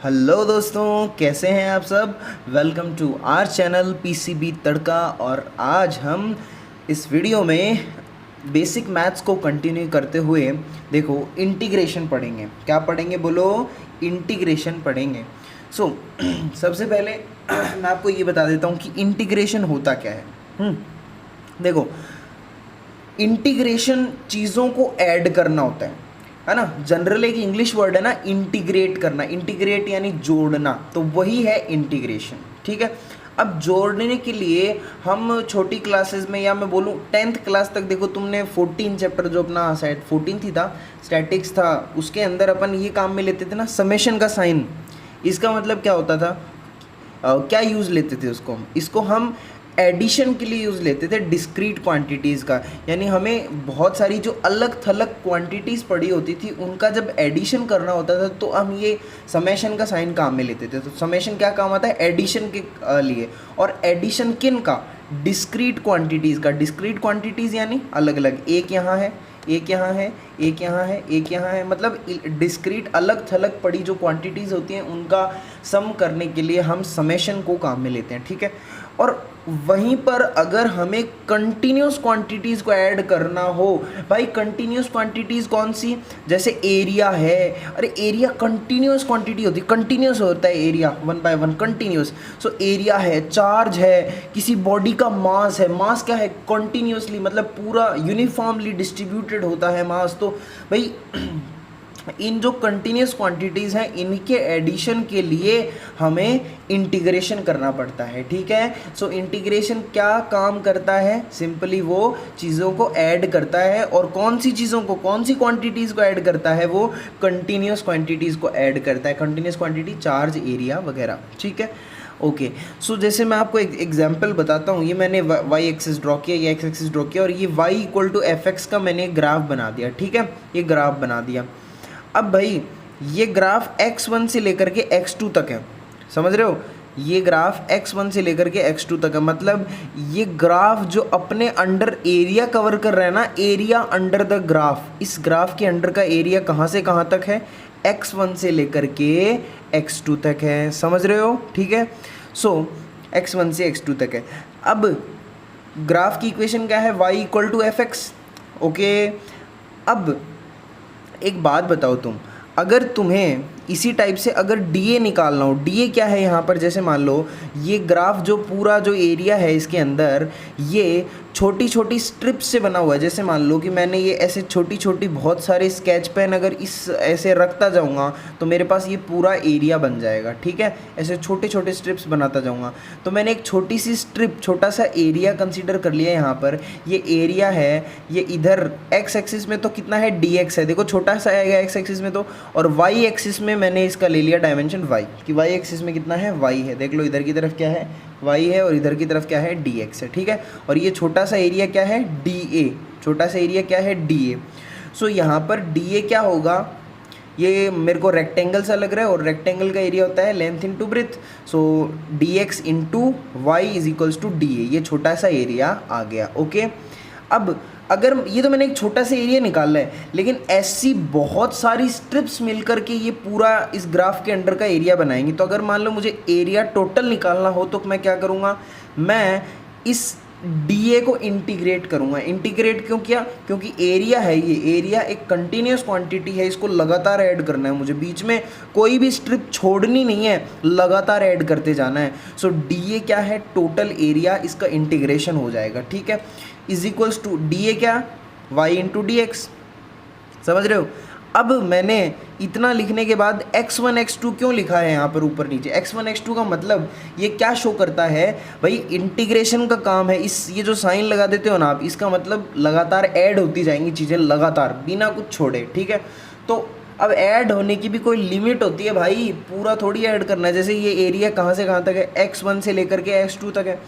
Hello दोस्तों, कैसे हैं आप सब। Welcome to our channel PCB Tadka. और आज हम इस वीडियो में बेसिक मैथ्स को कंटिन्यू करते हुए देखो इंटीग्रेशन पढ़ेंगे। क्या पढ़ेंगे बोलो? इंटीग्रेशन पढ़ेंगे। सबसे पहले मैं आपको ये बता देता हूँ कि इंटीग्रेशन होता क्या है। देखो, इंटीग्रेशन चीज़ों को ऐड करना होता है ना। जनरल एक इंग्लिश वर्ड है ना, इंटीग्रेट करना। इंटीग्रेट यानी जोड़ना, तो वही है इंटीग्रेशन। ठीक है। अब जोड़ने के लिए हम छोटी क्लासेस में, या मैं बोलूँ 10th क्लास तक, देखो तुमने 14 चैप्टर जो अपना शायद 14 थी था, स्टैटिक्स था, उसके अंदर अपन ये काम में लेते थे ना, समेशन का साइन। इसका मतलब क्या होता था? क्या यूज़ लेते थे उसको? इसको हम एडिशन के लिए यूज़ लेते थे, डिस्क्रीट क्वांटिटीज़ का। यानी हमें बहुत सारी जो अलग थलग क्वांटिटीज़ पड़ी होती थी, उनका जब एडिशन करना होता था तो हम ये समेशन का साइन काम में लेते थे। तो समेशन क्या काम आता है? एडिशन के लिए। और एडिशन किन का? डिस्क्रीट क्वांटिटीज़ का। डिस्क्रीट क्वांटिटीज़ यानी अलग अलग, एक यहाँ है, एक यहाँ है, एक यहाँ है, एक यहाँ है, मतलब डिस्क्रीट अलग थलग पड़ी जो क्वांटिटीज़ होती हैं उनका सम करने के लिए हम समेशन को काम में लेते हैं। ठीक है। और वहीं पर अगर हमें कंटिन्यूस क्वांटिटीज़ को ऐड करना हो, भाई कंटिन्यूस क्वांटिटीज़ कौन सी? जैसे एरिया है। अरे एरिया कंटिन्यूस क्वांटिटी होती है, कंटिन्यूस होता है area, 1 by 1 continuous. So area है, चार्ज है, किसी बॉडी का मास है। मास क्या है? कंटिन्यूसली, मतलब पूरा यूनिफॉर्मली डिस्ट्रीब्यूटेड होता है मास। तो भाई इन जो कंटिन्यूस क्वांटिटीज़ हैं, इनके एडिशन के लिए हमें इंटीग्रेशन करना पड़ता है। ठीक है। सो इंटीग्रेशन क्या काम करता है? सिंपली वो चीज़ों को ऐड करता है। और कौन सी चीज़ों को, कौन सी क्वांटिटीज़ को ऐड करता है? वो कंटिन्यूस क्वांटिटीज़ को ऐड करता है। कंटिन्यूस क्वांटिटी, चार्ज, एरिया वगैरह। ठीक है। ओके। सो जैसे मैं आपको एक एग्जांपल बताता हूँ। ये मैंने वाई एक्सिस ड्रॉ किया, ये एक्स एक्सिस ड्रॉ किया, और ये y equal to f x का मैंने ग्राफ बना दिया। ठीक है। ये ग्राफ बना दिया। अब भाई ये ग्राफ x1 से लेकर के x2 तक है, समझ रहे हो? ये ग्राफ x1 से लेकर के x2 तक है। मतलब ये ग्राफ जो अपने अंडर एरिया कवर कर रहा है ना, एरिया अंडर द ग्राफ, इस ग्राफ के अंडर का एरिया कहाँ से कहाँ तक है? x1 से लेकर के x2 तक है, समझ रहे हो? ठीक है। सो x1 से x2 तक है। अब ग्राफ की इक्वेशन क्या है? y equal to f x. Okay. अब एक बात बताओ तुम, अगर तुम्हें इसी टाइप से अगर डीए निकालना हो, डीए क्या है यहाँ पर? जैसे मान लो ये ग्राफ जो पूरा जो एरिया है इसके अंदर, ये छोटी छोटी स्ट्रिप्स से बना हुआ है। जैसे मान लो कि मैंने ये ऐसे छोटी छोटी बहुत सारे स्केच पेन अगर इस ऐसे रखता जाऊँगा तो मेरे पास ये पूरा एरिया बन जाएगा। ठीक है। ऐसे छोटे छोटे स्ट्रिप्स बनाता जाऊँगा। तो मैंने एक छोटी सी स्ट्रिप, छोटा सा एरिया कंसिडर कर लिया यहाँ पर। ये एरिया है, ये इधर एक्स एक्सिस में तो कितना है? डी एक्स है। देखो छोटा सा आएगा एक्स एक्सिस में तो। और वाई एक्सिस में मैंने इसका ले लिया डायमेंशन y, कि y एक्सिस में कितना है? y है। देख लो इधर की तरफ क्या है? y है, और इधर की तरफ क्या है? dx है। ठीक है। और ये छोटा सा एरिया क्या है? dA। छोटा सा एरिया क्या है? dA। सो यहाँ पर dA क्या होगा? ये मेरे को रेक्टेंगल सा लग रहा है, और रेक्टेंगल का एरिया होता है length into breadth. So dx into y is equals to dA। ये छोटा सा एरिया आ गया। ओके। अब अगर ये तो मैंने एक छोटा सा एरिया निकाला है, लेकिन ऐसी बहुत सारी स्ट्रिप्स मिलकर के ये पूरा इस ग्राफ के अंडर का एरिया बनाएंगी। तो अगर मान लो मुझे एरिया टोटल निकालना हो तो मैं क्या करूँगा? मैं इस डीए को इंटीग्रेट करूँगा। इंटीग्रेट क्यों किया? क्योंकि एरिया है, ये एरिया एक कंटिन्यूस क्वांटिटी है, इसको लगातार ऐड करना है मुझे, बीच में कोई भी स्ट्रिप छोड़नी नहीं है, लगातार ऐड करते जाना है। सो डीए क्या है? टोटल एरिया, इसका इंटीग्रेशन हो जाएगा। ठीक है। Is equals to D A? Y into d x. समझ रहे हो? अब मैंने इतना लिखने के बाद x1 x2 क्यों लिखा है यहाँ पर ऊपर नीचे? x1 x2 का मतलब ये क्या शो करता है? भाई इंटीग्रेशन का काम है। इस ये जो साइन लगा देते हो ना आप, इसका मतलब लगातार ऐड होती जाएंगी चीज़ें, लगातार बिना कुछ छोड़े। ठीक है। तो अब ऐड होने की भी कोई लिमिट होती है भाई, पूरा थोड़ी ऐड करना है। जैसे ये एरिया कहाँ से कहाँ तक है? x1 से लेकर के x2 तक है,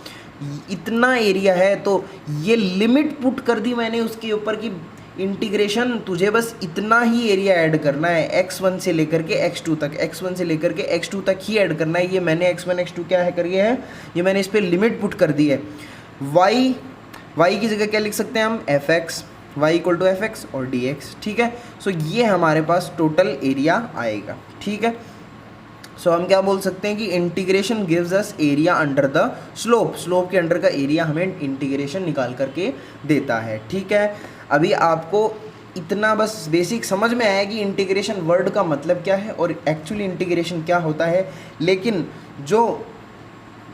इतना एरिया है। तो ये लिमिट पुट कर दी मैंने उसके ऊपर कि इंटीग्रेशन तुझे बस इतना ही एरिया ऐड करना है, x1 से लेकर के x2 तक, x1 से लेकर के x2 तक ही ऐड करना है। ये मैंने x1 x2 क्या है करिए है, ये मैंने इस पर लिमिट पुट कर दी है। y की जगह क्या लिख सकते हैं हम? fx, y equal to f x और डी एक्स। ठीक है। सो ये हमारे पास टोटल एरिया आएगा। ठीक है। सो हम क्या बोल सकते हैं कि integration gives us area under the slope, slope के अंडर का एरिया हमें इंटीग्रेशन निकाल करके देता है। ठीक है, अभी आपको इतना बस बेसिक समझ में आया कि इंटीग्रेशन वर्ड का मतलब क्या है और एक्चुअली इंटीग्रेशन क्या होता है, लेकिन जो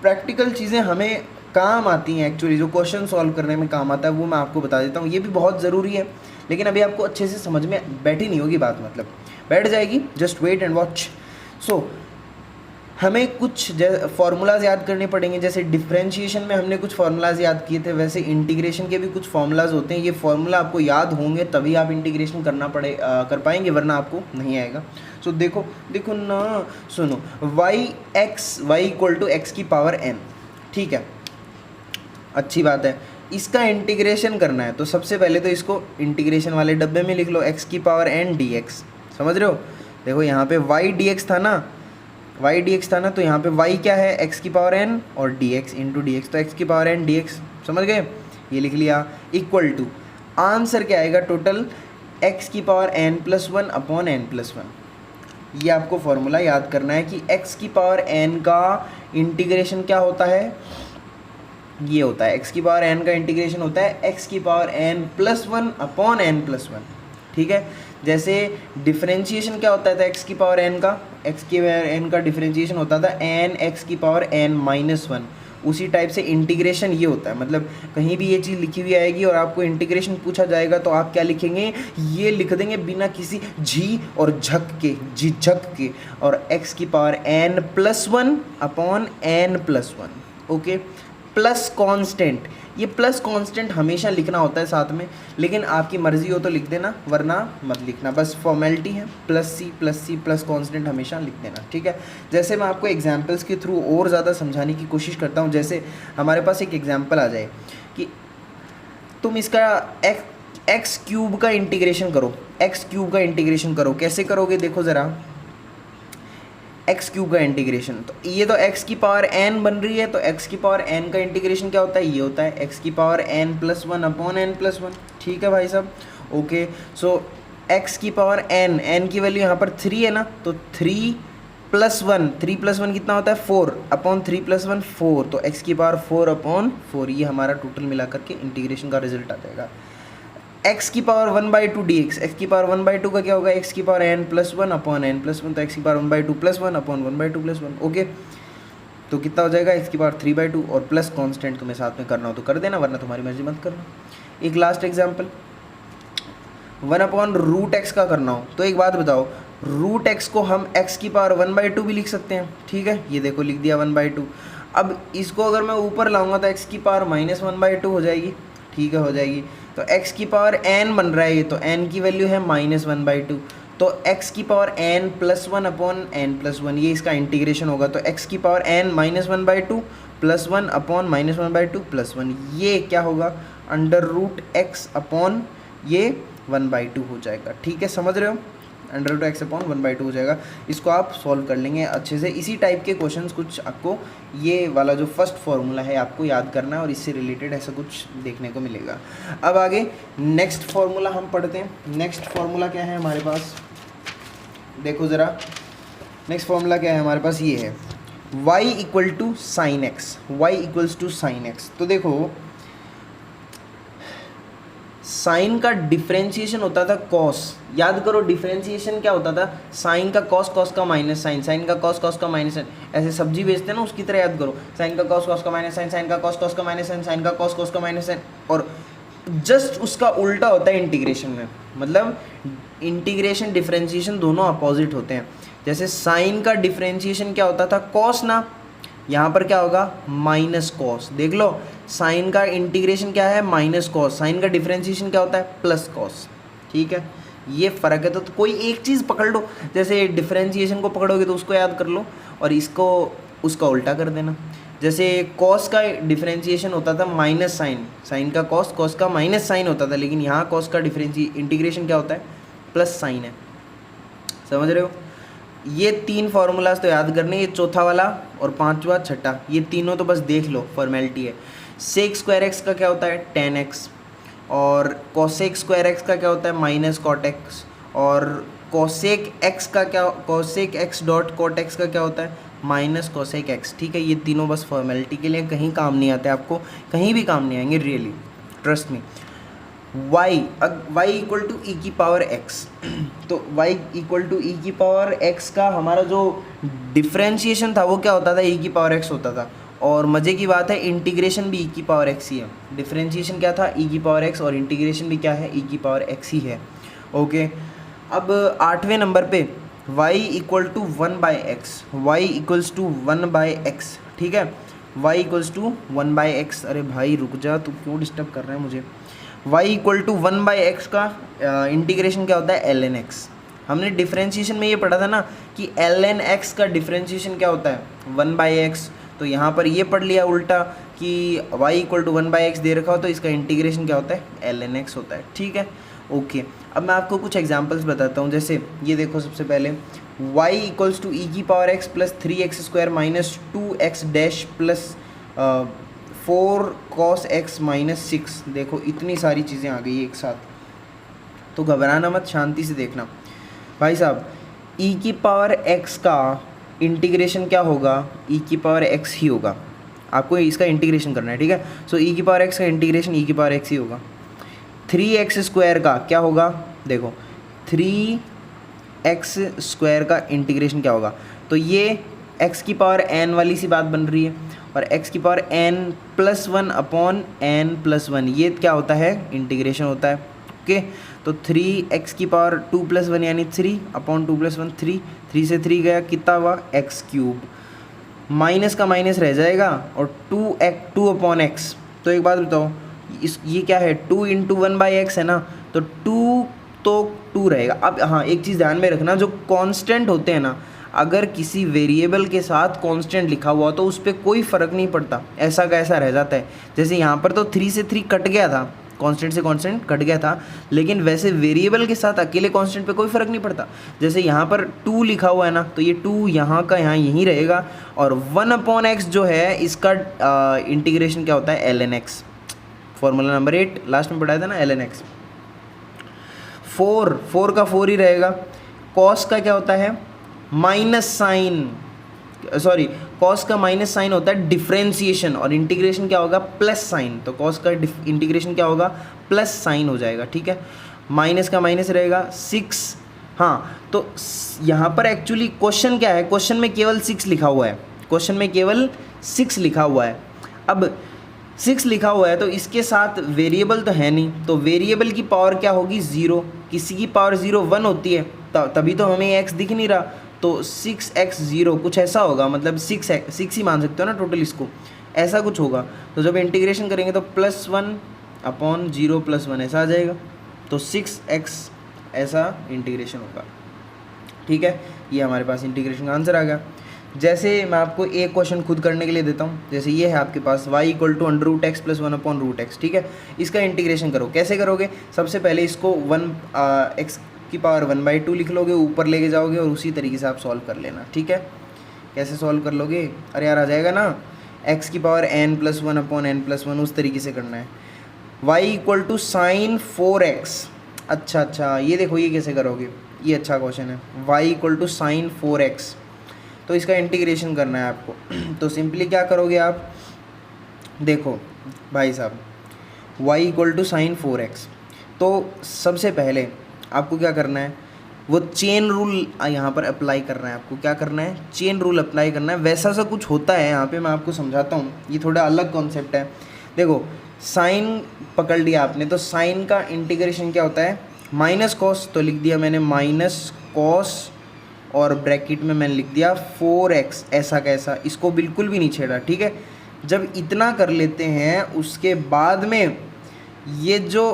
प्रैक्टिकल चीज़ें हमें काम आती हैं, एक्चुअली जो क्वेश्चन सॉल्व करने में काम आता है, वो मैं आपको बता देता हूँ। ये भी बहुत ज़रूरी है, लेकिन अभी आपको अच्छे से समझ में बैठी नहीं होगी बात, मतलब बैठ जाएगी, जस्ट वेट एंड वॉच। सो हमें कुछ फार्मूलाज याद करने पड़ेंगे, जैसे डिफरेंशिएशन में हमने कुछ फार्मूलाज याद किए थे, वैसे इंटीग्रेशन के भी कुछ फार्मूलाज होते हैं। ये फार्मूला आपको याद होंगे तभी आप इंटीग्रेशन कर पाएंगे, वरना आपको नहीं आएगा। सो देखो ना, सुनो, y इक्वल टू एक्स की पावर n, ठीक है, अच्छी बात है। इसका इंटीग्रेशन करना है तो सबसे पहले तो इसको इंटीग्रेशन वाले डब्बे में लिख लो, x की पावर n dx, समझ रहे हो। देखो यहाँ पे y dx था ना, तो यहाँ पे y क्या है, x की पावर n और dx इंटू dx, तो x की पावर n dx, समझ गए, ये लिख लिया। इक्वल टू आंसर क्या आएगा टोटल, x की power n plus 1 upon n plus 1। ये आपको फॉर्मूला याद करना है कि x की पावर n का इंटीग्रेशन क्या होता है, ये होता है x की पावर n का इंटीग्रेशन होता है x की power n plus 1 upon n plus 1। ठीक है, जैसे डिफरेंशिएशन क्या होता था x की पावर n का, x की पावर n का डिफरेंशिएशन होता था n x की पावर n माइनस 1, उसी टाइप से इंटीग्रेशन ये होता है। मतलब कहीं भी ये चीज़ लिखी हुई आएगी और आपको इंटीग्रेशन पूछा जाएगा तो आप क्या लिखेंगे, ये लिख देंगे बिना किसी झिझक के, और x की power n plus 1 upon n plus 1, okay, plus constant. ये प्लस कांस्टेंट हमेशा लिखना होता है साथ में, लेकिन आपकी मर्जी हो तो लिख देना, वरना मत लिखना, बस फॉर्मेलिटी है, प्लस सी प्लस कांस्टेंट हमेशा लिख देना। ठीक है, जैसे मैं आपको एग्जांपल्स के थ्रू और ज़्यादा समझाने की कोशिश करता हूँ। जैसे हमारे पास एक एग्जांपल आ जाए कि तुम इसका एक्स क्यूब का इंटीग्रेशन करो, कैसे करोगे, देखो ज़रा, एक्स क्यूब का इंटीग्रेशन, तो ये तो एक्स की पावर n बन रही है, तो एक्स की पावर n का इंटीग्रेशन क्या होता है, ये होता है एक्स की power n plus 1 upon n plus 1। ठीक है भाई साहब, ओके। सो एक्स की पावर n की वैल्यू यहाँ पर 3 है ना, तो 3 प्लस 1 कितना होता है, 4 अपॉन 3 प्लस 1 4, तो एक्स की पावर 4 अपॉन 4, ये हमारा टोटल मिला करके इंटीग्रेशन का रिजल्ट आ जाएगा। x की पावर 1/2 dx, x की पावर 1/2 का क्या होगा, x की power n plus 1 upon n plus 1, तो x की power 1/2 plus 1 upon 1/2 plus 1, okay. तो कितना हो जाएगा, x की पावर 3/2, और प्लस कांस्टेंट तुम्हें साथ में करना हो तो कर देना, वरना तुम्हारी मर्जी मत करना। एक लास्ट एग्जांपल, 1/√x का करना हो तो एक बात बताओ, √x को हम x की पावर 1/2 भी लिख सकते हैं। ठीक है, ये देखो लिख दिया 1/2। अब इसको अगर मैं ऊपर लाऊंगा तो x की पावर -1/2 हो जाएगी। ठीक है, हो जाएगी, तो x की पावर n बन रहा है ये, तो n की वैल्यू है -1/2, तो x की power n plus 1 upon n plus 1, ये इसका इंटीग्रेशन होगा, तो x की power n -1/2 plus 1 upon -1/2 plus 1, ये क्या होगा, √x अपॉन ये 1/2 हो जाएगा। ठीक है, समझ रहे हो, √x अपॉन 1/2 हो जाएगा। इसको आप सॉल्व कर लेंगे अच्छे से। इसी टाइप के क्वेश्चंस कुछ आपको, ये वाला जो फर्स्ट फार्मूला है आपको याद करना है और इससे रिलेटेड ऐसा कुछ देखने को मिलेगा। अब आगे नेक्स्ट फार्मूला हम पढ़ते हैं। नेक्स्ट फार्मूला क्या है हमारे पास, देखो ज़रा, नेक्स्ट फार्मूला क्या है हमारे पास, ये है y equal to sine x, y equals to sine x. तो देखो साइन का डिफरेंशिएशन होता था कॉस, याद करो डिफरेंशिएशन क्या होता था, साइन का कॉस, कॉस का माइनस साइन, साइन का कॉस, कॉस का माइनस साइन, ऐसे सब्जी बेचते हैं ना उसकी तरह याद करो, साइन का कॉस, कॉस का माइनस साइन, साइन का कॉस, कॉस का माइनस साइन, साइन का कॉस, कॉस का माइनस साइन, और जस्ट उसका उल्टा होता है इंटीग्रेशन में। मतलब इंटीग्रेशन डिफरेंशिएशन दोनों अपोजिट होते हैं। जैसे साइन का डिफरेंशिएशन क्या होता था, कॉस ना, यहाँ पर क्या होगा, माइनस कॉस। देख लो, साइन का इंटीग्रेशन क्या है, माइनस कॉस, साइन का डिफरेंशिएशन क्या होता है, प्लस कॉस। ठीक है, ये फ़र्क है। तो कोई एक चीज़ पकड़ लो, जैसे डिफरेंशिएशन को पकड़ोगे तो उसको याद कर लो और इसको उसका उल्टा कर देना। जैसे कॉस का डिफरेंशिएशन होता था माइनस साइन, साइन का कॉस, कॉस का माइनस साइन होता था, लेकिन यहाँ कॉस का इंटीग्रेशन क्या होता है, प्लस साइन है। समझ रहे हो, ये 3 फार्मूलाज तो याद करने, ये चौथा वाला और 5वां छठा, ये तीनों तो बस देख लो, फॉर्मेलिटी है। सेक स्क्वायर एक्स का क्या होता है, tan x, और कोसेक स्क्वायर एक्स का क्या होता है, माइनस कॉट एक्स, और कोसेक एक्स का क्या, cosec x dot cot x का क्या होता है, माइनस कोसेक एक्स। ठीक है, ये तीनों बस फॉर्मेलिटी के लिए, कहीं काम नहीं आते आपको, कहीं भी काम नहीं आएंगे really, trust me. y equal to e की पावर x, तो y इक्वल टू ई की पावर x का हमारा जो डिफ्रेंशिएशन था वो क्या होता था, e की पावर x होता था। और मज़े की बात है इंटीग्रेशन भी e की पावर x ही है। डिफ्रेंशिएशन क्या था, e की पावर x, और इंटीग्रेशन भी क्या है, e की पावर x ही है। ओके, अब 8वें नंबर पे y equal to 1/x, y equals to 1/x। ठीक है, y इक्वल्स टू 1/x। अरे भाई रुक जा, तू क्यों डिस्टर्ब कर रहा है मुझे। y इक्वल टू 1/x का इंटीग्रेशन क्या होता है, ln x। हमने डिफ्रेंशिएशन में ये पढ़ा था ना कि ln x का डिफ्रेंशिएशन क्या होता है, 1/x। तो यहाँ पर ये पढ़ लिया उल्टा कि y इक्वल टू 1/x दे रखा हो तो इसका इंटीग्रेशन क्या होता है, ln x होता है। ठीक है, ओके। अब मैं आपको कुछ एग्जांपल्स बताता हूँ। जैसे ये देखो, सबसे पहले y इक्वल्स टू ई की power x plus 3x square minus 2x dash plus 4 cos x minus 6। देखो इतनी सारी चीज़ें आ गई एक साथ, तो घबराना मत, शांति से देखना भाई साहब। e की पावर x का इंटीग्रेशन क्या होगा, e की पावर x ही होगा। आपको इसका इंटीग्रेशन करना है, ठीक है। सो e की पावर x का इंटीग्रेशन e की पावर x ही होगा। 3x स्क्वायर का क्या होगा, देखो 3x स्क्वायर का इंटीग्रेशन क्या होगा, तो ये x की पावर n वाली सी बात बन रही है, और x की पावर n+1 अपॉन n+1 ये क्या होता है, इंटीग्रेशन होता है। ओके, तो 3x की पावर 2+1 यानी 3 अपॉन 2+1 3 से 3 गया, कितना हुआ x³। माइनस का माइनस रह जाएगा और 2 अपॉन x। तो एक बात बताओ, ये क्या है, 2 इंटू 1/x है ना, तो 2 रहेगा। अब हाँ, एक चीज़ ध्यान में रखना, जो कांस्टेंट होते हैं ना, अगर किसी वेरिएबल के साथ कांस्टेंट लिखा हुआ तो उस पर कोई फ़र्क नहीं पड़ता, ऐसा का ऐसा रह जाता है। जैसे यहाँ पर तो 3 से 3 कट गया था, कांस्टेंट से कांस्टेंट कट गया था, लेकिन वैसे वेरिएबल के साथ अकेले कांस्टेंट पे कोई फ़र्क नहीं पड़ता। जैसे यहाँ पर 2 लिखा हुआ है ना, तो ये 2 यहाँ का यहाँ यहीं रहेगा, और 1/x जो है इसका इंटीग्रेशन क्या होता है, ln x। Formula number 8 last में पढ़ाया था ना, ln x। 4 का 4 ही रहेगा। कॉस का क्या होता है, माइनस साइन, सॉरी कॉस का माइनस साइन होता है डिफ्रेंशिएशन, और इंटीग्रेशन क्या होगा, प्लस साइन। तो कॉस का इंटीग्रेशन क्या होगा, प्लस साइन हो जाएगा। ठीक है, माइनस का माइनस रहेगा 6। हाँ, तो यहाँ पर एक्चुअली क्वेश्चन क्या है, क्वेश्चन में केवल 6 लिखा हुआ है, क्वेश्चन में केवल 6 लिखा हुआ है। अब 6 लिखा हुआ है तो इसके साथ वेरिएबल तो है नहीं, तो वेरिएबल की पावर क्या होगी, 0। किसी की पावर 0 1 होती है, तभी तो हमें x दिख नहीं रहा, तो 6x0 कुछ ऐसा होगा, मतलब 6 ही मान सकते हो ना टोटल इसको, ऐसा कुछ होगा। तो जब इंटीग्रेशन करेंगे तो +1 अपॉन 0 + 1 ऐसा आ जाएगा, तो 6x ऐसा इंटीग्रेशन होगा। ठीक है, ये हमारे पास इंटीग्रेशन का आंसर आ गया। जैसे मैं आपको एक क्वेश्चन खुद करने के लिए देता हूँ, जैसे ये है आपके पास y equal to √x + 1/√x। ठीक है, इसका इंटीग्रेशन करो, कैसे करोगे, सबसे पहले इसको 1x की पावर 1/2 लिख लोगे, ऊपर लेके जाओगे और उसी तरीके से आप सॉल्व कर लेना। ठीक है, कैसे सॉल्व कर लोगे, अरे यार आ जाएगा ना, x की पावर n+1/n+1 उस तरीके से करना है। y equal to sign 4x, अच्छा ये देखो, ये कैसे करोगे, ये अच्छा क्वेश्चन है। y equal to sign 4x, तो इसका इंटीग्रेशन करना है आपको। तो सिंपली क्या करोगे आप, देखो भाई साहब, y equal to sign 4x, तो सबसे पहले आपको क्या करना है, वो चेन रूल यहाँ पर अप्लाई करना है। आपको क्या करना है, चेन रूल अप्लाई करना है। वैसा सा कुछ होता है यहाँ पे, मैं आपको समझाता हूँ, ये थोड़ा अलग कॉन्सेप्ट है। देखो साइन पकड़ लिया आपने, तो साइन का इंटीग्रेशन क्या होता है, माइनस कॉस, तो लिख दिया मैंने माइनस कॉस, और ब्रैकेट में मैंने लिख दिया 4x ऐसा कैसा, इसको बिल्कुल भी नहीं छेड़ा। ठीक है, जब इतना कर लेते हैं उसके बाद में ये जो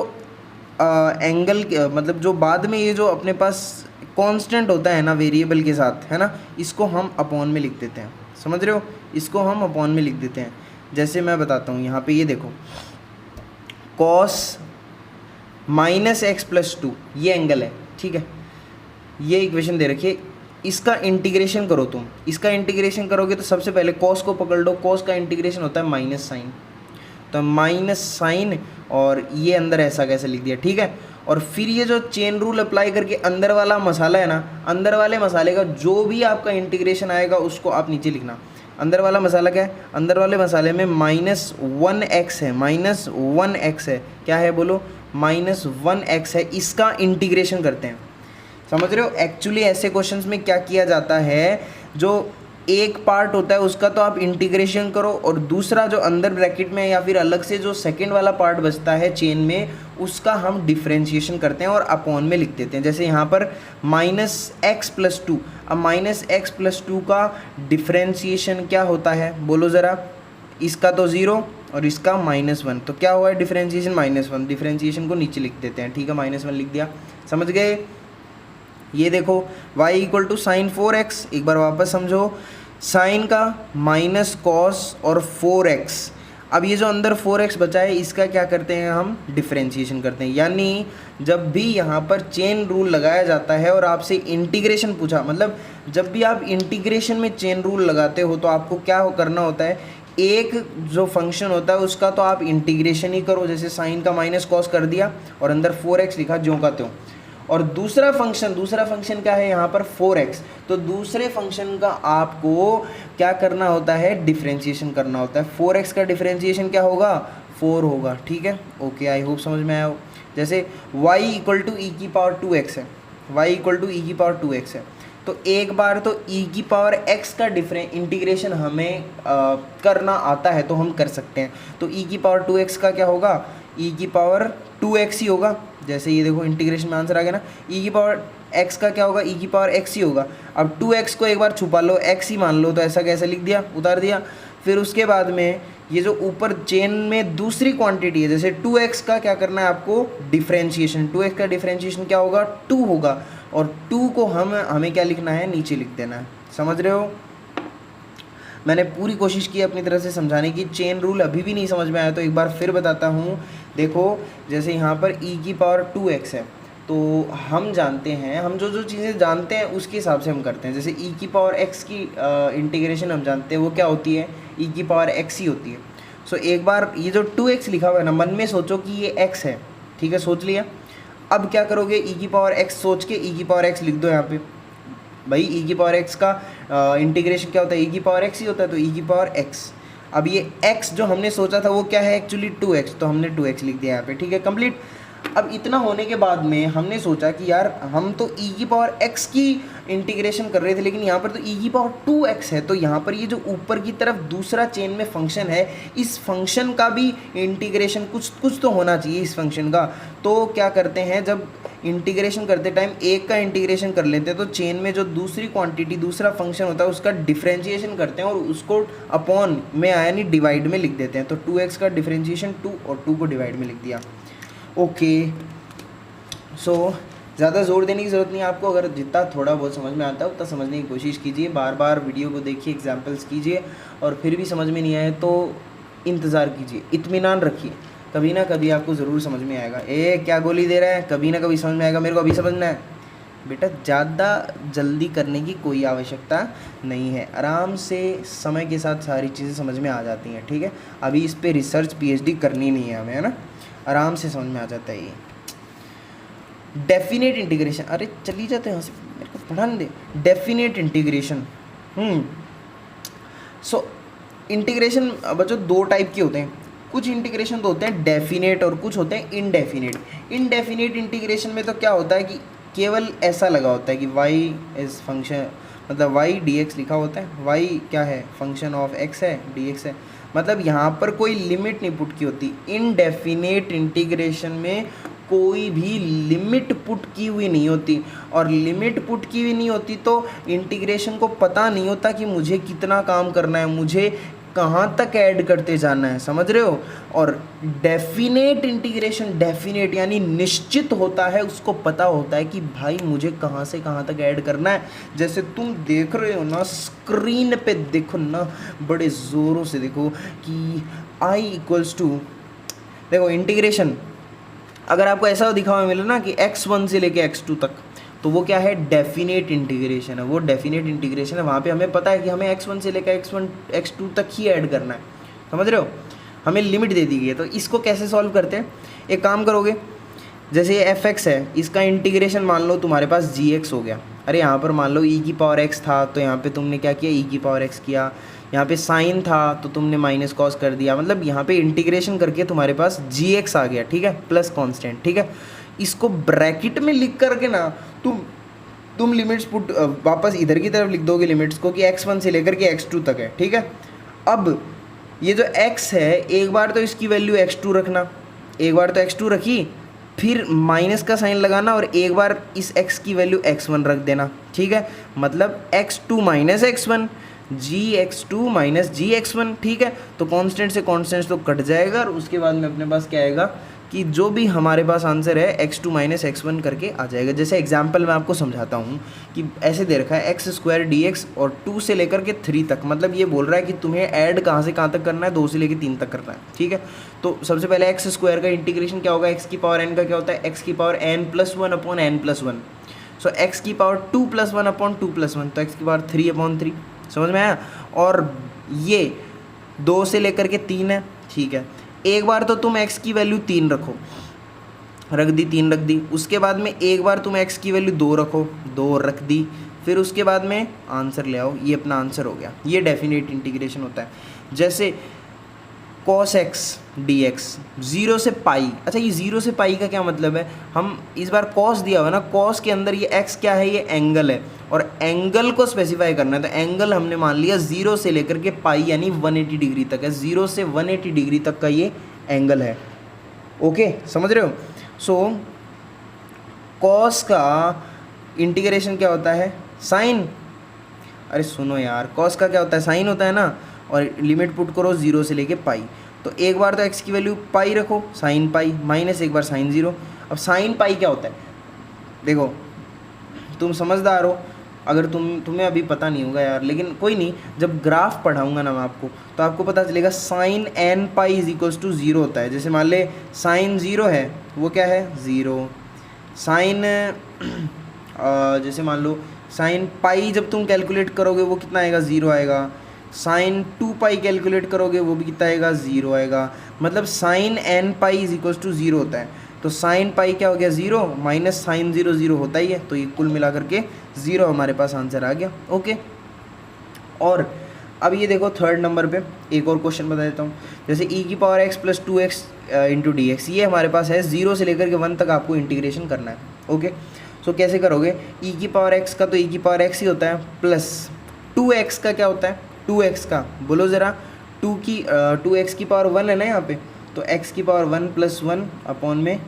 एंगल मतलब जो बाद में ये जो अपने पास कांस्टेंट होता है ना वेरिएबल के साथ, है ना, इसको हम अपॉन में लिख देते हैं। समझ रहे हो, इसको हम अपॉन में लिख देते हैं। जैसे मैं बताता हूँ, यहाँ पे ये देखो, cos -x + 2 ये एंगल है। ठीक है, ये इक्वेशन दे रखी है, इसका इंटीग्रेशन करो तुम। इसका इंटीग्रेशन करोगे तो सबसे पहले cos को पकड़ लो, cos का इंटीग्रेशन होता है माइनस साइन, तो माइनस साइन और ये अंदर ऐसा कैसे लिख दिया। ठीक है, और फिर ये जो चेन रूल अप्लाई करके अंदर वाला मसाला है ना, अंदर वाले मसाले का जो भी आपका इंटीग्रेशन आएगा उसको आप नीचे लिखना। अंदर वाला मसाला क्या है, अंदर वाले मसाले में -1x है, -1x है, क्या है बोलो, -1x है, इसका इंटीग्रेशन करते हैं। समझ रहे हो? एक्चुअली ऐसे क्वेश्चंस में क्या किया जाता है, जो एक पार्ट होता है उसका तो आप इंटीग्रेशन करो, और दूसरा जो अंदर ब्रैकेट में या फिर अलग से जो सेकंड वाला पार्ट बचता है चेन में, उसका हम डिफरेंशिएशन करते हैं और अपॉन में लिख देते हैं। जैसे यहाँ पर -x+2, अब -x+2 का डिफरेंशिएशन क्या होता है बोलो ज़रा, इसका तो 0 और इसका -1, तो क्या हुआ है डिफरेंशिएशन -1, डिफरेंशिएशन को नीचे लिख देते हैं, ठीक है, -1 लिख दिया। समझ गए? ये देखो y = sin 4x, एक बार वापस समझो, साइन का माइनस कॉस और 4x, अब ये जो अंदर 4x बचा है इसका क्या करते हैं हम, डिफरेंशिएशन करते हैं। यानी जब भी यहाँ पर चेन रूल लगाया जाता है और आपसे इंटीग्रेशन पूछा, मतलब जब भी आप इंटीग्रेशन में चेन रूल लगाते हो तो आपको क्या करना होता है, एक जो फंक्शन होता है उसका तो आप इंटीग्रेशन ही करो, जैसे साइन का माइनस कॉस कर दिया और अंदर 4x लिखा ज्यों का त्यों, और दूसरा फंक्शन क्या है यहाँ पर 4x, तो दूसरे फंक्शन का आपको क्या करना होता है, डिफरेंशिएशन करना होता है। 4x का डिफरेंशिएशन क्या होगा, 4 होगा, ठीक है, ओके, आई होप समझ में आया हो। जैसे y = e⁻2x है, y = e⁻2x है, तो एक बार तो e⁻x का इंटीग्रेशन हमें करना आता है तो हम कर सकते हैं, तो e⁻2x का क्या होगा, e⁻2x ही होगा। जैसे ये देखो इंटीग्रेशन में आंसर आ गया ना, e⁻x का क्या होगा, e⁻x ही होगा। अब 2x को एक बार छुपा लो, x ही मान लो, तो ऐसा कैसे लिख दिया, उतार दिया। फिर उसके बाद में ये जो ऊपर चेन में दूसरी क्वांटिटी है, जैसे 2x का क्या करना है आपको, डिफरेंशिएशन, 2x का डिफरेंशिएशन क्या होगा, 2 होगा, और 2 को हमें क्या लिखना है, नीचे लिख देना है। समझ रहे हो? मैंने पूरी कोशिश की अपनी तरफ से समझाने की, चेन रूल अभी भी नहीं समझ में आया तो एक बार फिर बताता हूँ। देखो जैसे यहाँ पर e⁻2x है, तो हम जानते हैं, हम जो चीज़ें जानते हैं उसके हिसाब से हम करते हैं। जैसे e⁻x की इंटीग्रेशन हम जानते हैं वो क्या होती है, e⁻x ही होती है। सो एक बार ये जो 2x लिखा हुआ है ना, मन में सोचो कि ये x है, ठीक है, सोच लिया। अब क्या करोगे, e⁻x सोच के e⁻x लिख दो यहाँ पे। भाई e⁻x का इंटीग्रेशन क्या होता है, e⁻x ही होता है, तो e⁻x। अब ये x जो हमने सोचा था वो क्या है, एक्चुअली 2x, तो हमने 2x लिख दिया यहाँ पे, ठीक है, कंप्लीट। अब इतना होने के बाद में हमने सोचा कि यार हम तो e⁻x की इंटीग्रेशन कर रहे थे, लेकिन यहाँ पर तो e⁻2x है, तो यहाँ पर ये जो ऊपर की तरफ दूसरा चेन में फंक्शन है, इस फंक्शन का भी इंटीग्रेशन कुछ तो होना चाहिए इस फंक्शन का। तो क्या करते हैं, जब इंटीग्रेशन करते टाइम एक का इंटीग्रेशन कर लेते हैं, तो चेन में जो दूसरी क्वांटिटी दूसरा फंक्शन होता है उसका डिफरेंशिएशन करते हैं और उसको अपॉन में यानी डिवाइड में लिख देते हैं। तो 2x का डिफरेंशिएशन 2 और 2 को डिवाइड में लिख दिया। ओके, सो ज़्यादा जोर देने की ज़रूरत नहीं है आपको, अगर जितना थोड़ा बहुत समझ में आता है उतना समझने की कोशिश कीजिए, बार बार वीडियो को देखिए, एग्जाम्पल्स कीजिए, और फिर भी समझ में नहीं आए तो इंतज़ार कीजिए, इत्मीनान रखिए, कभी ना कभी आपको ज़रूर समझ में आएगा। क्या गोली दे रहा है, कभी ना कभी समझ में आएगा, मेरे को अभी समझना है। बेटा ज़्यादा जल्दी करने की कोई आवश्यकता नहीं है, आराम से समय के साथ सारी चीज़ें समझ में आ जाती हैं, ठीक है। अभी इस पर रिसर्च PhD करनी नहीं है हमें, है ना, आराम से समझ में आ जाता है ये। डेफिनेट इंटीग्रेशन, अरे चली जाते हैं यहाँ से, मेरे को पढ़ाने दे। डेफिनेट इंटीग्रेशन, सो इंटीग्रेशन बच्चों 2 टाइप के होते हैं। कुछ इंटीग्रेशन तो होते हैं डेफिनेट और कुछ होते हैं इनडेफिनेट। इनडेफिनेट इंटीग्रेशन में तो क्या होता है कि केवल ऐसा लगा होता है कि y इज़ फंक्शन, मतलब y dx लिखा होता है, y क्या है, फंक्शन ऑफ x है, dx है, मतलब यहाँ पर कोई लिमिट नहीं पुट की होती। इनडेफिनेट इंटीग्रेशन में कोई भी लिमिट पुट की हुई नहीं होती, और लिमिट पुट की हुई नहीं होती तो इंटीग्रेशन को पता नहीं होता कि मुझे कितना काम करना है, मुझे कहाँ तक ऐड करते जाना है, समझ रहे हो। और डेफिनेट इंटीग्रेशन, डेफिनेट यानी निश्चित होता है, उसको पता होता है कि भाई मुझे कहाँ से कहाँ तक ऐड करना है। जैसे तुम देख रहे हो ना स्क्रीन पे, देखो ना बड़े ज़ोरों से देखो कि i = देखो इंटीग्रेशन, अगर आपको ऐसा दिखा हुआ मिले ना कि x1 से लेके x2 तक, तो वो क्या है, डेफिनेट इंटीग्रेशन है, वो डेफिनेट इंटीग्रेशन है। वहाँ पे हमें पता है कि हमें x1 से लेकर x2 तक ही ऐड करना है, समझ रहे हो, हमें लिमिट दे दी गई है। तो इसको कैसे सॉल्व करते हैं, एक काम करोगे, जैसे ये एफ एक्स है, इसका इंटीग्रेशन मान लो तुम्हारे पास जी एक्स हो गया। अरे यहाँ पर मान लो ई की पावर एक्स था तो यहाँ पे तुमने क्या किया, ई की पावर एक्स किया। यहाँ पे साइन था तो तुमने माइनस कॉस कर दिया। मतलब यहाँ पे इंटीग्रेशन करके तुम्हारे पास जी एक्स आ गया, ठीक है, प्लस कांस्टेंट, ठीक है। इसको ब्रैकेट में लिख करके ना तुम लिमिट्स पुट वापस इधर की तरफ लिख दोगे लिमिट्स को कि x1 से लेकर के x2 तक है, ठीक है। अब ये जो x है, एक बार तो इसकी वैल्यू x2 रखना, एक बार तो x2 रखी, फिर माइनस का साइन लगाना और एक बार इस x की वैल्यू x1 रख देना, ठीक है। मतलब x2 minus x1, gx2 minus gx1, ठीक है। तो कांस्टेंट से कांस्टेंट तो कट जाएगा और उसके बाद में अपने पास क्या आएगा कि जो भी हमारे पास आंसर है x2 माइनस x1 करके आ जाएगा। जैसे एग्जांपल मैं आपको समझाता हूँ कि ऐसे दे रखा है एक्स स्क्वायर dx और 2 से लेकर के 3 तक, मतलब ये बोल रहा है कि तुम्हें ऐड कहाँ से कहाँ तक करना है, 2 से लेकर 3 तक करना है, ठीक है। तो सबसे पहले एक्स स्क्वायर का इंटीग्रेशन क्या होगा, एक्स की पावर n का क्या होता है, एक्स की power n plus 1 upon n plus 1। सो एक्स की पावर 2 प्लस 1 अपॉन 2 प्लस 1, तो एक्स की पावर 3 अपॉन 3, समझ में आया। और ये 2 से लेकर के 3 है, ठीक है। एक बार तो तुम x की वैल्यू 3 रखो, रख दी, 3 रख दी। उसके बाद में एक बार तुम x की वैल्यू 2 रखो, 2 रख दी। फिर उसके बाद में आंसर ले आओ, ये अपना आंसर हो गया। ये डेफिनेट इंटीग्रेशन होता है। जैसे cos x dx 0 से पाई। अच्छा, ये 0 से पाई का क्या मतलब है, हम इस बार cos दिया हुआ ना, cos के अंदर ये x क्या है, ये एंगल है और एंगल को स्पेसिफाई करना है। तो एंगल हमने मान लिया 0 से लेकर के पाई यानी 180 डिग्री तक है, 0 से 180 डिग्री तक का ये एंगल है। ओके, समझ रहे हो। सो cos का इंटीग्रेशन क्या होता है, साइन। अरे सुनो यार, cos का क्या होता है, साइन होता है ना। और लिमिट पुट करो 0 से लेके पाई, तो एक बार तो x की वैल्यू पाई रखो, साइन पाई, माइनस एक बार साइन 0। अब साइन पाई क्या होता है, देखो तुम समझदार हो, अगर तुम्हें अभी पता नहीं होगा यार, लेकिन कोई नहीं, जब ग्राफ पढ़ाऊंगा ना मैं आपको तो आपको पता चलेगा। Sine n pi is equals to 0 होता है। जैसे मान ले साइन 0 है, वो क्या है 0। साइन जैसे मान लो साइन पाई जब तुम कैलकुलेट करोगे वो कितना आएगा, 0 आएगा। साइन 2 पाई कैलकुलेट करोगे वो भी कितना आएगा, 0 आएगा। मतलब sine n pi is equals to 0 होता है। तो साइन पाई क्या हो गया, 0 माइनस साइन 0 0 होता ही है, तो ये कुल मिला करके 0 हमारे पास आंसर आ गया। ओके, और अब ये देखो थर्ड नंबर पे एक और क्वेश्चन बता देता हूँ। जैसे e की power x plus 2x into d x, ये हमारे पास है, 0 से लेकर के 1 तक आपको इंटीग्रेशन करना है। ओके, सो कैसे करोगे, e की पावर x का तो e की पावर x ही होता है, प्लस 2x का क्या होता है, 2x का बोलो ज़रा, 2x की पावर 1 है ना यहाँ पे, तो x की पावर 1 प्लस 1 अपॉन में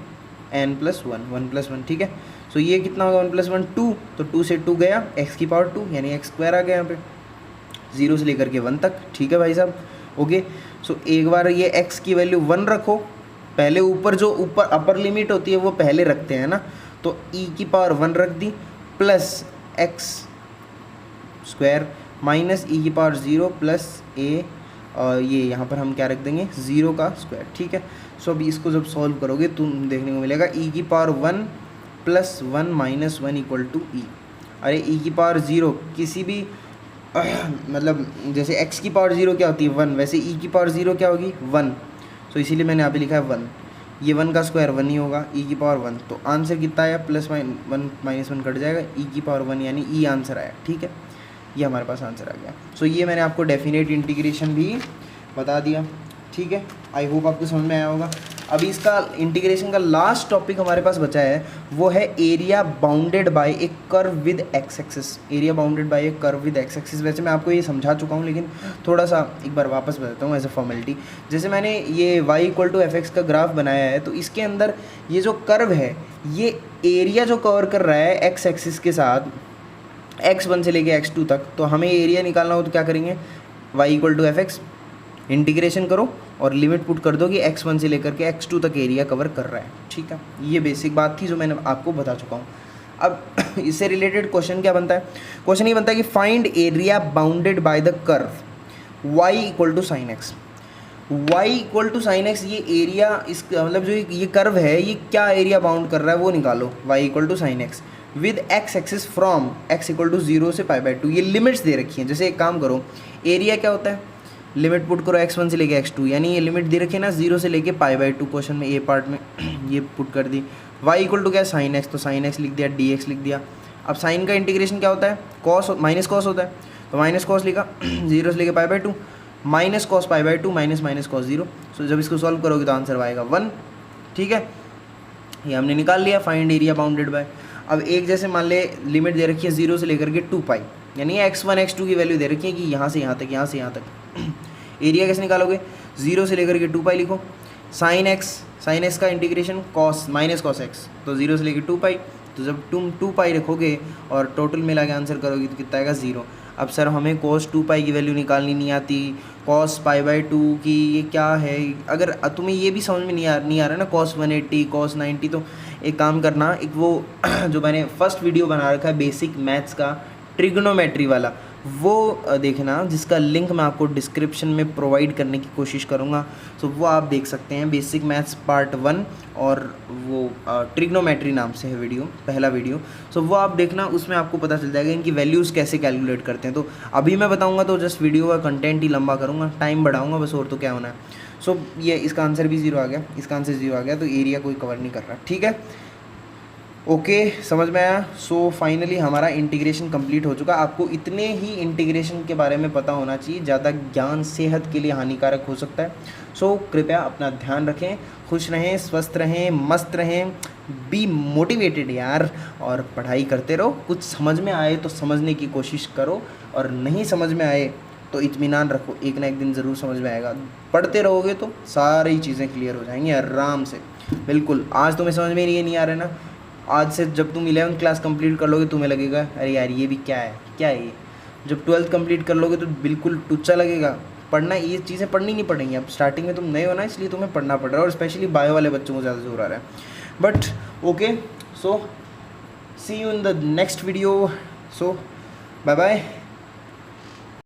n प्लस 1, 1 प्लस 1, ठीक है। सो ये कितना होगा, 1 प्लस 1 2, तो 2 से 2 गया, x की पावर 2 यानी x स्क्वायर आ गया यहाँ पे, 0 से लेकर के 1 तक, ठीक है भाई साहब। ओके, सो एक बार ये x की वैल्यू 1 रखो, पहले ऊपर जो ऊपर अपर लिमिट होती है वो पहले रखते हैं ना, तो e की पावर 1 रख दी प्लस x स्क्वायर माइनस ई की पावर 0 प्लस ए, और ये यहाँ पर हम क्या रख देंगे, 0 का स्क्वायर, ठीक है। सो अभी इसको जब सॉल्व करोगे तुम देखने को मिलेगा ई की power 1 plus 1 minus 1 equal to e. अरे ई की पावर 0 किसी भी मतलब जैसे x की पावर 0 क्या होती है 1, वैसे ई की पावर 0 क्या होगी 1। सो इसीलिए मैंने यहाँ पे लिखा है 1, ये 1 का स्क्वायर 1 ही होगा, ई की पावर 1। तो आंसर कितना आया, प्लस 1 माइनस 1 कट जाएगा, ई की पावर 1 यानी ई आंसर आया, ठीक है। ये हमारे पास आंसर आ गया। सो ये मैंने आपको डेफिनेट इंटीग्रेशन भी बता दिया, ठीक है। आई होप आपको समझ में आया होगा। अभी इसका इंटीग्रेशन का लास्ट टॉपिक हमारे पास बचा है, वो है area bounded bye A curve with x axis. Area bounded bye A curve with x axis, वैसे मैं आपको ये समझा चुका हूँ, लेकिन थोड़ा सा एक बार वापस बताता हूँ एज अ फॉर्मेलिटी। जैसे मैंने ये y equal to f x का ग्राफ बनाया है, तो इसके अंदर ये जो कर्व है, ये एरिया जो कवर कर रहा है एक्स एक्सिस के साथ, x1 से लेके x2 तक, तो हमें एरिया निकालना हो तो क्या करेंगे, y equal to f x integration करो और लिमिट पुट कर दो कि x1 से लेकर के x2 तक एरिया कवर कर रहा है, ठीक है। ये बेसिक बात थी जो मैंने आपको बता चुका हूँ। अब इससे रिलेटेड क्वेश्चन क्या बनता है, क्वेश्चन ये बनता है कि find area bounded by the curve y equal to sine x. y equal to sine x, ये एरिया, इसका मतलब जो ये कर्व है ये क्या एरिया बाउंड कर रहा है वो निकालो, y equal to sine x with x axis from x equal to 0 से पाई बाई 2। ये लिमिट्स दे रखी हैं। जैसे एक काम करो, एरिया क्या होता है, लिमिट पुट करो x1 से लेके x2, यानी ये लिमिट दे रखी है ना 0 से लेके π/2 क्वेश्चन में ए पार्ट में ये पुट कर दी। y इक्वल टू क्या है sin x, तो sin x लिख दिया, dx लिख दिया। अब साइन का इंटीग्रेशन क्या होता है, कॉस माइनस कॉस होता है, तो माइनस कॉस लिखा 0 से लेके π/2 minus cos π/2 minus minus cos 0। So जब इसको सॉल्व करोगे तो आंसर आएगा 1। ठीक है, ये हमने निकाल लिया, फाइंड एरिया बाउंडेड बाय। अब एक जैसे मान ले लिमिट दे रखी है 0 से लेकर के 2π, यानी x1 x2 की वैल्यू दे रखी है कि यहाँ से यहाँ तक, यहाँ से यहाँ तक। एरिया कैसे निकालोगे, 0 से लेकर के 2π लिखो, साइन एक्स का integration cos minus cos x, तो 0 से लेकर 2π, तो जब तुम 2π रखोगे और टोटल मिला के आंसर करोगे तो कितना आएगा 0। अब सर हमें cos 2π की वैल्यू निकालनी नहीं आती, cos π/2 की ये क्या है, अगर तुम्हें ये भी समझ में नहीं आ रहा ना cos 180 cos 90, तो एक काम करना, एक वो जो मैंने फर्स्ट वीडियो बना रखा है बेसिक मैथ्स का ट्रिग्नोमेट्री वाला, वो देखना, जिसका लिंक मैं आपको डिस्क्रिप्शन में प्रोवाइड करने की कोशिश करूँगा। तो वो आप देख सकते हैं, बेसिक मैथ्स पार्ट 1 और वो ट्रिग्नोमेट्री नाम से है वीडियो, पहला वीडियो। सो वो आप देखना, उसमें आपको पता चल जाएगा इनकी वैल्यूज़ कैसे कैलकुलेट करते हैं। तो अभी मैं बताऊँगा तो जस्ट वीडियो का कंटेंट ही लंबा करूँगा, टाइम बढ़ाऊँगा बस, और तो क्या होना है। सो ये इसका आंसर भी 0 आ गया, इसका आंसर 0 आ गया, तो एरिया कोई कवर नहीं कर रहा। ठीक है, ओके समझ में आया। सो फाइनली हमारा इंटीग्रेशन कंप्लीट हो चुका। आपको इतने ही इंटीग्रेशन के बारे में पता होना चाहिए, ज़्यादा ज्ञान सेहत के लिए हानिकारक हो सकता है। सो कृपया अपना ध्यान रखें, खुश रहें, स्वस्थ रहें, मस्त रहें, बी मोटिवेटेड यार, और पढ़ाई करते रहो। कुछ समझ में आए तो समझने की कोशिश करो, और नहीं समझ में आए तो इत्मीनान रखो, एक ना एक दिन ज़रूर समझ में आएगा। पढ़ते रहोगे तो सारी चीज़ें क्लियर हो जाएंगी आराम से। बिल्कुल, आज तुम्हें समझ में नहीं आ रहा है ना, आज से जब तुम 11th क्लास कंप्लीट कर लोगे तुम्हें लगेगा अरे यार ये भी क्या है, क्या है ये। जब 12th कंप्लीट कर लोगे तो बिल्कुल टुच्चा लगेगा। पढ़ना, ये चीज़ें पढ़नी नहीं पड़ेंगी। अब स्टार्टिंग में तुम नए हो ना, इसलिए तुम्हें पढ़ना पड़ रहा है, और स्पेशली बायो वाले बच्चों को ज़्यादा जोर आ रहा है। But okay, so see you in the next video. So bye bye.